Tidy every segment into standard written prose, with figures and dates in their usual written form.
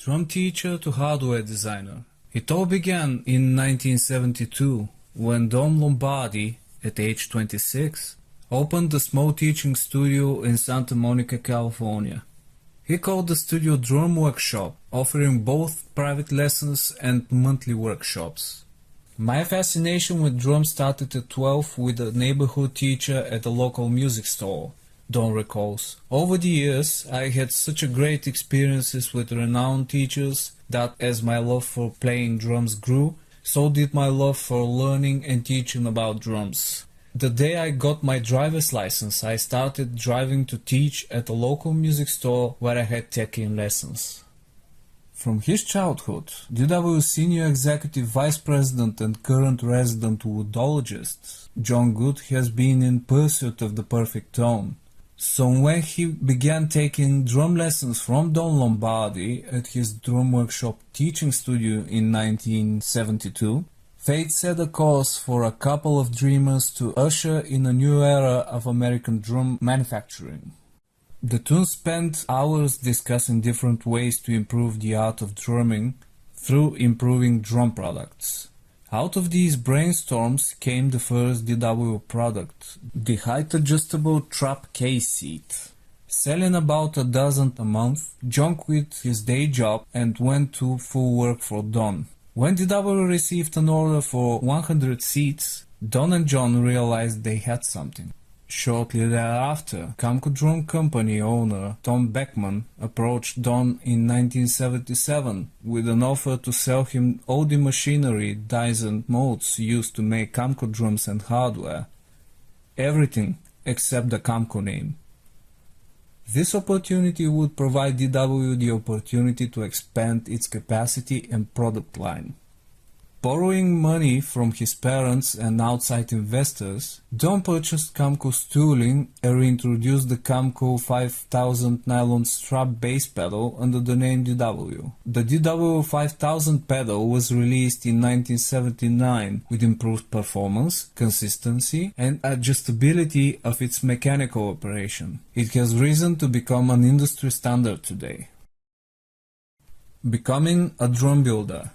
Drum teacher to hardware designer. It all began in 1972 when Don Lombardi, at age 26, opened a small teaching studio in Santa Monica, California. He called the studio Drum Workshop, offering both private lessons and monthly workshops. My fascination with drums started at 12 with a neighborhood teacher at a local music store, Don recalls. Over the years, I had such a great experiences with renowned teachers that as my love for playing drums grew, so did my love for learning and teaching about drums. The day I got my driver's license, I started driving to teach at a local music store where I had taken lessons. From his childhood, DW Senior Executive Vice President and current resident woodologist John Good has been in pursuit of the perfect tone. So when he began taking drum lessons from Don Lombardi at his drum workshop teaching studio in 1972, fate set a course for a couple of dreamers to usher in a new era of American drum manufacturing. The two spent hours discussing different ways to improve the art of drumming through improving drum products. Out of these brainstorms came the first DW product, the height-adjustable trap case seat. Selling about a dozen a month, John quit his day job and went to full work for Don. When DW received an order for 100 seats, Don and John realized they had something. Shortly thereafter, Camco Drum Company owner Tom Beckman approached Don in 1977 with an offer to sell him all the machinery, dies and molds used to make Camco drums and hardware. Everything except the Camco name. This opportunity would provide DW the opportunity to expand its capacity and product line. Borrowing money from his parents and outside investors, Don purchased Camco's tooling and reintroduced the Camco 5000 nylon strap bass pedal under the name DW. The DW 5000 pedal was released in 1979 with improved performance, consistency, and adjustability of its mechanical operation. It has risen to become an industry standard today. Becoming a drum builder.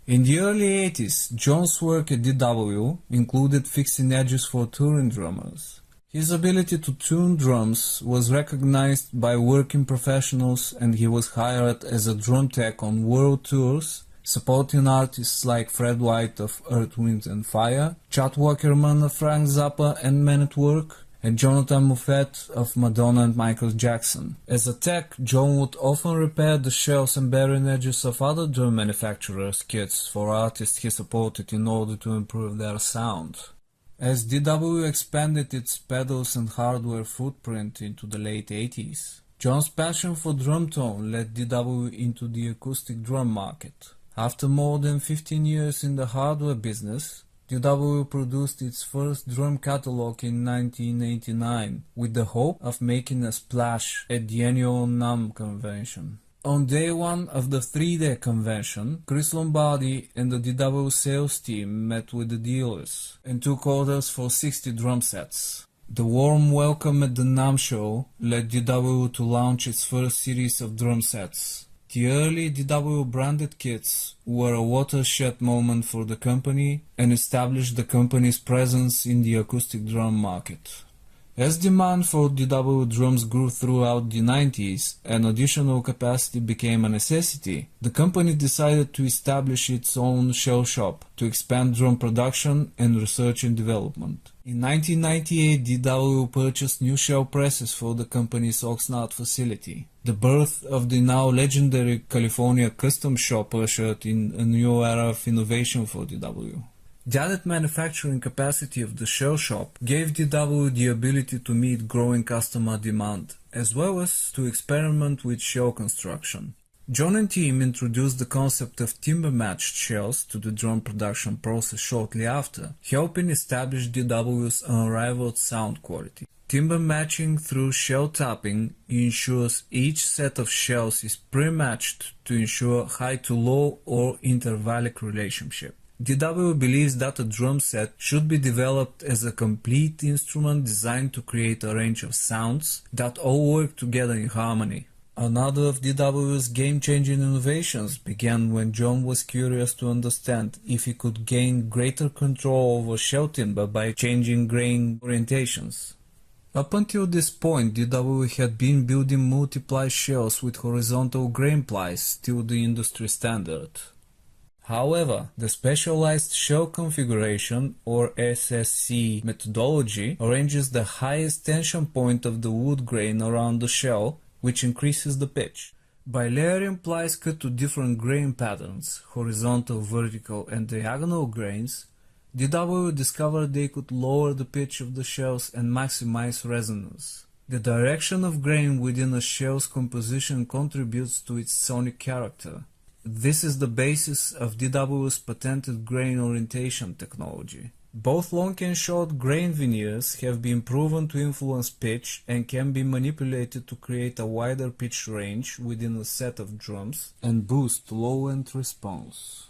In the early 80s, John's work at DW included fixing edges for touring drummers. His ability to tune drums was recognized by working professionals and he was hired as a drum tech on world tours, supporting artists like Fred White of Earth, Wind and Fire, Chad Wackerman of Frank Zappa and Men at Work, and Jonathan Moffett of Madonna and Michael Jackson. As a tech, John would often repair the shells and bearing edges of other drum manufacturers' kits for artists he supported in order to improve their sound. As DW expanded its pedals and hardware footprint into the late 80s, John's passion for drum tone led DW into the acoustic drum market. After more than 15 years in the hardware business, DW produced its first drum catalog in 1989 with the hope of making a splash at the annual NAMM convention. On day one of the 3-day convention, Chris Lombardi and the DW sales team met with the dealers and took orders for 60 drum sets. The warm welcome at the NAMM show led DW to launch its first series of drum sets. The early DW branded kits were a watershed moment for the company and established the company's presence in the acoustic drum market. As demand for DW drums grew throughout the 90s and additional capacity became a necessity, the company decided to establish its own shell shop to expand drum production and research and development. In 1998, DW purchased new shell presses for the company's Oxnard facility. The birth of the now legendary California custom shop ushered in a new era of innovation for DW. The added manufacturing capacity of the shell shop gave DW the ability to meet growing customer demand, as well as to experiment with shell construction. John and team introduced the concept of timber-matched shells to the drum production process shortly after, helping establish DW's unrivaled sound quality. Timber matching through shell tapping ensures each set of shells is pre-matched to ensure high-to-low or intervallic relationship. DW believes that a drum set should be developed as a complete instrument designed to create a range of sounds that all work together in harmony. Another of DW's game-changing innovations began when John was curious to understand if he could gain greater control over shell timber by changing grain orientations. Up until this point, DW had been building multi-ply shells with horizontal grain plies, still the industry standard. However, the specialized shell configuration, or SSC methodology, arranges the highest tension point of the wood grain around the shell, which increases the pitch. By layering plies cut to different grain patterns, horizontal, vertical, and diagonal grains, DW discovered they could lower the pitch of the shells and maximize resonance. The direction of grain within a shell's composition contributes to its sonic character. This is the basis of DW's patented grain orientation technology. Both long and short grain veneers have been proven to influence pitch and can be manipulated to create a wider pitch range within a set of drums and boost low-end response.